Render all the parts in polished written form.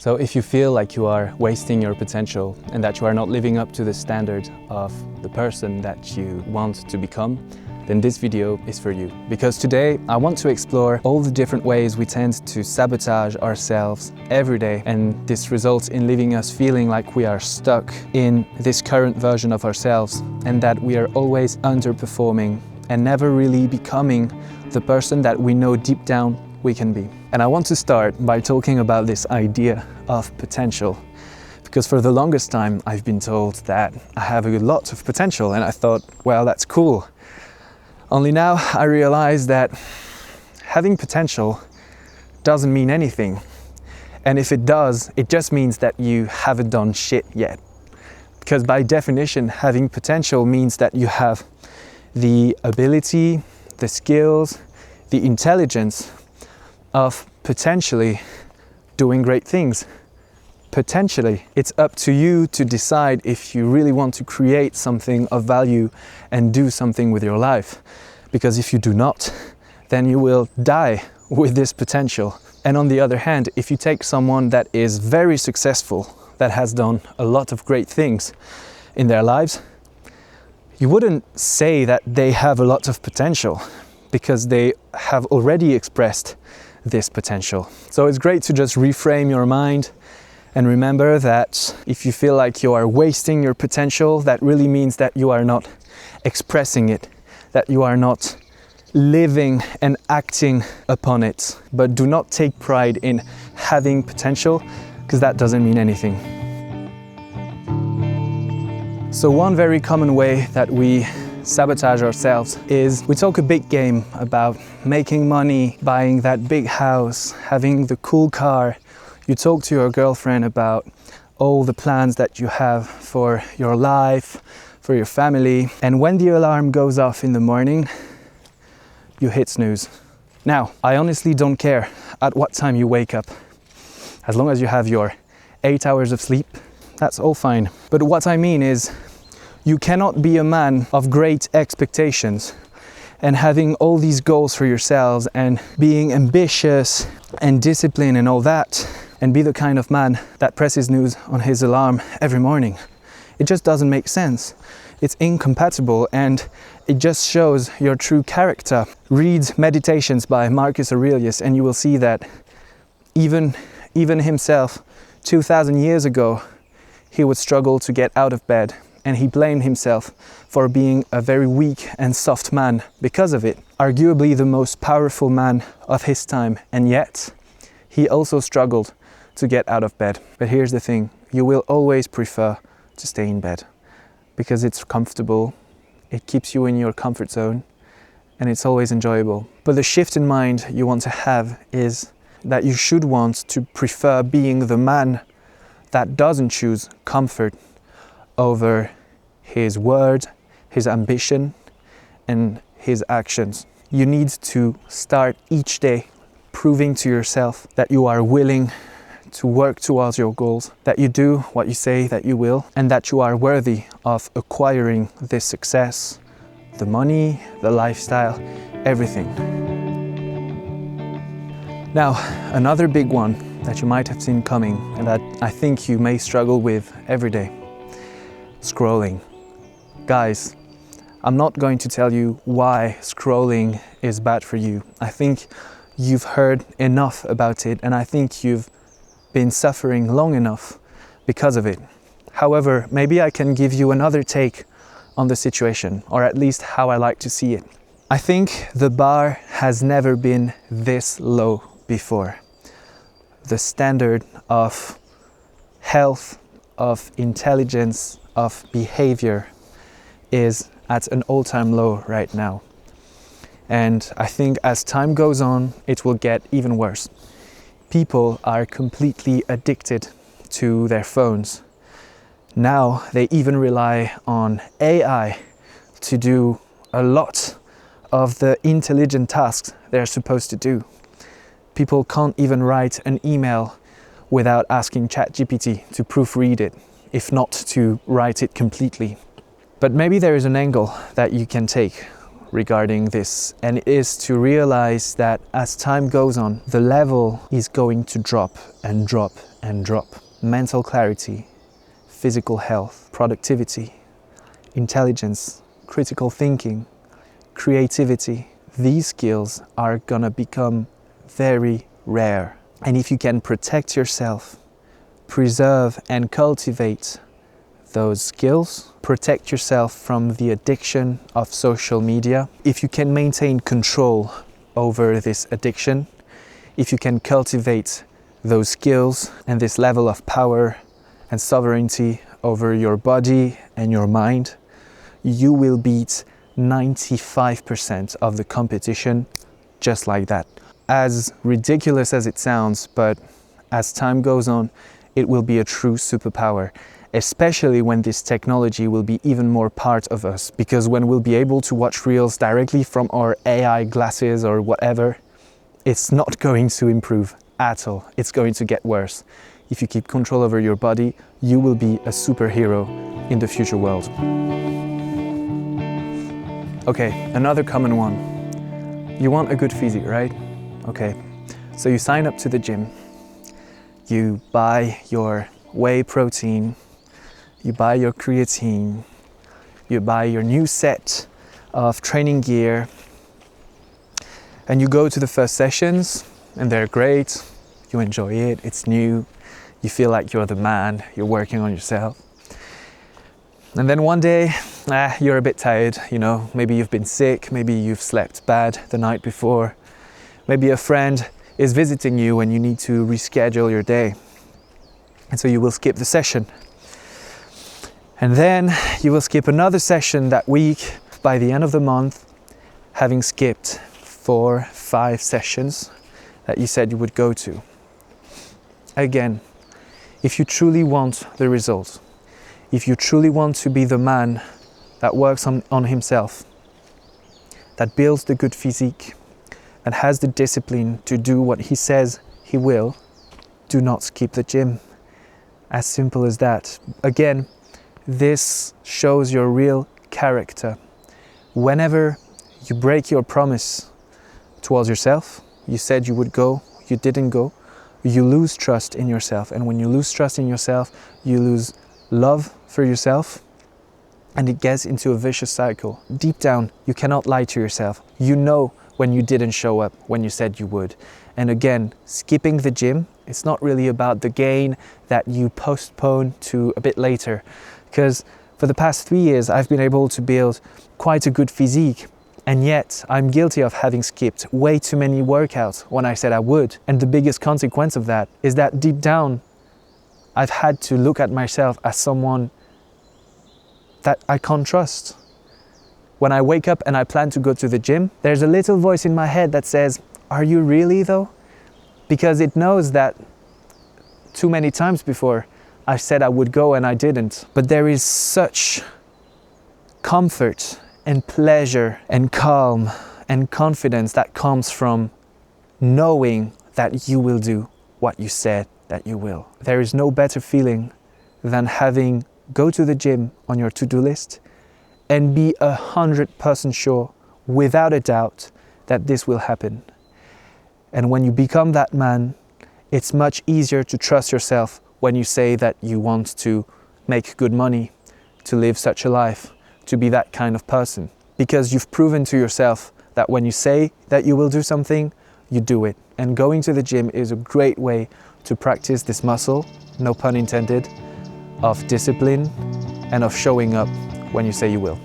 So if you feel like you are wasting your potential and that you are not living up to the standard of the person that you want to become, then this video is for you. Because today I want to explore all the different ways we tend to sabotage ourselves every day, and this results in leaving us feeling like we are stuck in this current version of ourselves and that we are always underperforming and never really becoming the person that we know deep down we can be. And I want to start by talking about this idea of potential, because for the longest time I've been told that I have a lot of potential, and I thought, well, that's cool. Only now I realize that having potential doesn't mean anything. And if it does, it just means that you haven't done shit yet. Because by definition, having potential means that you have the ability, the skills, the intelligence of potentially doing great things. Potentially. It's up to you to decide if you really want to create something of value and do something with your life. Because if you do not, then you will die with this potential. And on the other hand, if you take someone that is very successful, that has done a lot of great things in their lives, you wouldn't say that they have a lot of potential, because they have already expressed this potential. So it's great to just reframe your mind and remember that if you feel like you are wasting your potential, that really means that you are not expressing it, that you are not living and acting upon it. But do not take pride in having potential, because that doesn't mean anything. So one very common way that we sabotage ourselves is we talk a big game about making money, buying that big house, having the cool car. You talk to your girlfriend about all the plans that you have for your life, for your family, and when the alarm goes off in the morning, you hit snooze. Now, I honestly don't care at what time you wake up. As long as you have your 8 hours of sleep, that's all fine. But what I mean is, you cannot be a man of great expectations and having all these goals for yourselves and being ambitious and disciplined and all that, and be the kind of man that presses snooze on his alarm every morning. It just doesn't make sense. It's incompatible, and it just shows your true character. Read Meditations by Marcus Aurelius and you will see that even himself 2,000 years ago, he would struggle to get out of bed, and he blamed himself for being a very weak and soft man because of it. Arguably the most powerful man of his time, and yet he also struggled to get out of bed. But here's the thing, you will always prefer to stay in bed because it's comfortable, it keeps you in your comfort zone, and it's always enjoyable. But the shift in mind you want to have is that you should want to prefer being the man that doesn't choose comfort over his word, his ambition, and his actions. You need to start each day proving to yourself that you are willing to work towards your goals, that you do what you say that you will, and that you are worthy of acquiring this success, the money, the lifestyle, everything. Now, another big one that you might have seen coming and that I think you may struggle with every day: scrolling. Guys, I'm not going to tell you why scrolling is bad for you. I think you've heard enough about it, and I think you've been suffering long enough because of it. However, maybe I can give you another take on the situation, or at least how I like to see it. I think the bar has never been this low before. The standard of health, of intelligence, of behavior is at an all-time low right now. And I think as time goes on, it will get even worse. People are completely addicted to their phones. Now they even rely on AI to do a lot of the intelligent tasks they're supposed to do. People can't even write an email without asking ChatGPT to proofread it, if not to write it completely. But maybe there is an angle that you can take regarding this, and it is to realize that as time goes on, the level is going to drop and drop and drop. Mental clarity, physical health, productivity, intelligence, critical thinking, creativity, these skills are gonna become very rare. And if you can protect yourself, preserve and cultivate those skills, protect yourself from the addiction of social media, if you can maintain control over this addiction, if you can cultivate those skills and this level of power and sovereignty over your body and your mind, you will beat 95% of the competition just like that. As ridiculous as it sounds, but as time goes on, it will be a true superpower, especially when this technology will be even more part of us, because when we'll be able to watch reels directly from our AI glasses or whatever, it's not going to improve at all. It's going to get worse. If you keep control over your body, you will be a superhero in the future world. Okay, another common one. You want a good physique, right? Okay, so you sign up to the gym, you buy your whey protein, you buy your creatine, you buy your new set of training gear, and you go to the first sessions, and they're great, you enjoy it, it's new, you feel like you're the man, you're working on yourself. And then one day, you're a bit tired, you know, maybe you've been sick, maybe you've slept bad the night before, maybe a friend is visiting you and you need to reschedule your day. And so you will skip the session. And then you will skip another session that week. By the end of the month, having skipped 4-5 sessions that you said you would go to. Again, if you truly want the result, if you truly want to be the man that works on himself, that builds the good physique, and has the discipline to do what he says he will, do not skip the gym. As simple as that. Again, this shows your real character. Whenever you break your promise towards yourself, you said you would go, you didn't go, you lose trust in yourself. And when you lose trust in yourself, you lose love for yourself, and it gets into a vicious cycle. Deep down, you cannot lie to yourself. You know when you didn't show up when you said you would. And again, skipping the gym, it's not really about the gain that you postpone to a bit later. Because for the past 3 years, I've been able to build quite a good physique. And yet, I'm guilty of having skipped way too many workouts when I said I would. And the biggest consequence of that is that deep down, I've had to look at myself as someone that I can't trust. When I wake up and I plan to go to the gym, there's a little voice in my head that says, are you really though? Because it knows that too many times before I said I would go and I didn't. But there is such comfort and pleasure and calm and confidence that comes from knowing that you will do what you said that you will. There is no better feeling than having go to the gym on your to-do list and be 100% sure, without a doubt, that this will happen. And when you become that man, it's much easier to trust yourself when you say that you want to make good money, to live such a life, to be that kind of person. Because you've proven to yourself that when you say that you will do something, you do it. And going to the gym is a great way to practice this muscle, no pun intended, of discipline and of showing up when you say you will.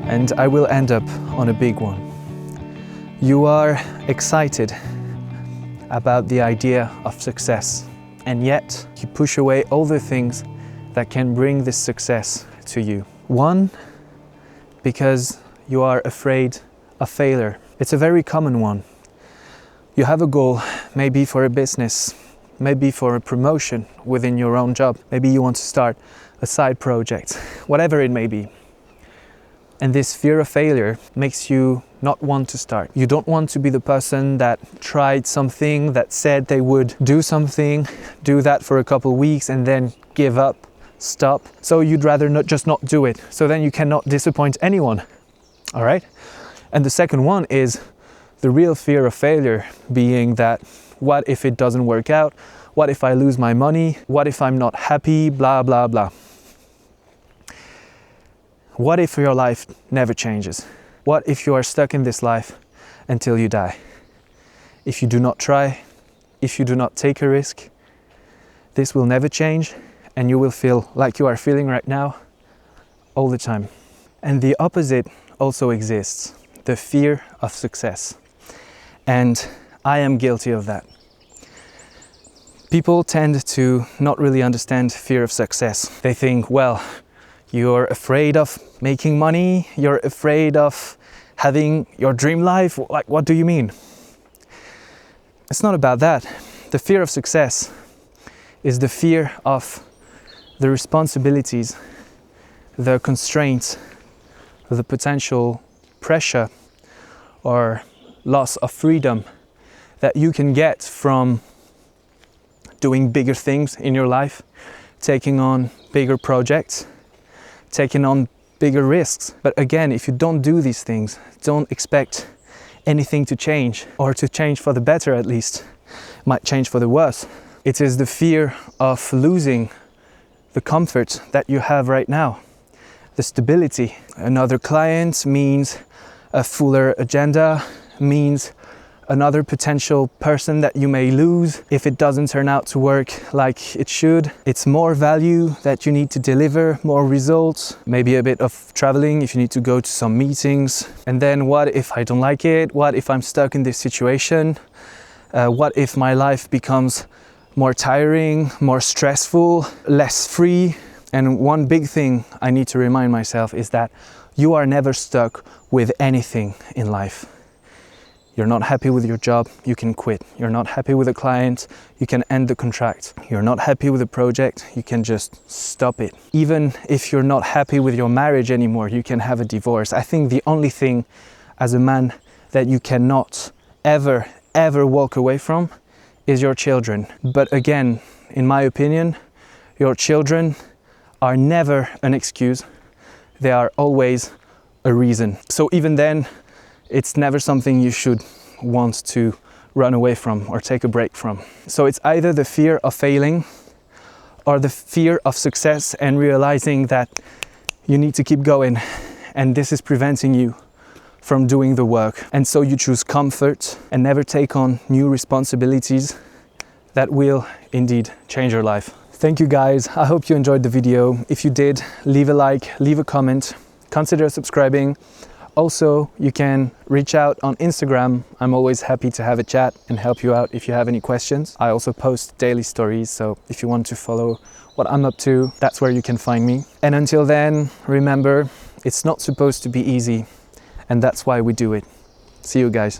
And I will end up on a big one. You are excited about the idea of success, and yet you push away all the things that can bring this success to you. One, because you are afraid of failure. It's a very common one. You have a goal, maybe for a business, maybe for a promotion within your own job. Maybe you want to start a side project, whatever it may be. And this fear of failure makes you not want to start. You don't want to be the person that tried something, that said they would do something, do that for a couple of weeks and then give up stop. So you'd rather just not do it. So then you cannot disappoint anyone. All right. And the second one is the real fear of failure, being that what if it doesn't work out? What if I lose my money? What if I'm not happy? Blah, blah, blah. What if your life never changes? What if you are stuck in this life until you die? If you do not try, if you do not take a risk, this will never change and you will feel like you are feeling right now all the time. And the opposite also exists, the fear of success. And I am guilty of that. People tend to not really understand fear of success. They think, well, you're afraid of making money, you're afraid of having your dream life. Like, what do you mean? It's not about that. The fear of success is the fear of the responsibilities, the constraints, the potential pressure or loss of freedom that you can get from doing bigger things in your life, taking on bigger projects, taking on bigger risks. But again, if you don't do these things, don't expect anything to change, or to change for the better at least. It might change for the worse. It is the fear of losing the comfort that you have right now, the stability. Another client means a fuller agenda, means another potential person that you may lose if it doesn't turn out to work like it should. It's more value that you need to deliver, more results, maybe a bit of traveling if you need to go to some meetings. And then what if I don't like it? What if I'm stuck in this situation? What if my life becomes more tiring, more stressful, less free? And one big thing I need to remind myself is that you are never stuck with anything in life. You're not happy with your job, you can quit. You're not happy with a client, you can end the contract. You're not happy with a project, you can just stop it. Even if you're not happy with your marriage anymore, you can have a divorce. I think the only thing as a man that you cannot ever walk away from is your children. But again, in my opinion, your children are never an excuse. They are always a reason. So even then, it's never something you should want to run away from or take a break from. So it's either the fear of failing or the fear of success and realizing that you need to keep going and this is preventing you from doing the work. And so you choose comfort and never take on new responsibilities that will indeed change your life. Thank you guys. I hope you enjoyed the video. If you did, leave a like, leave a comment, consider subscribing. Also, you can reach out on Instagram. I'm always happy to have a chat and help you out if you have any questions. I also post daily stories, so if you want to follow what I'm up to, that's where you can find me. And until then, remember, it's not supposed to be easy, and that's why we do it. See you guys.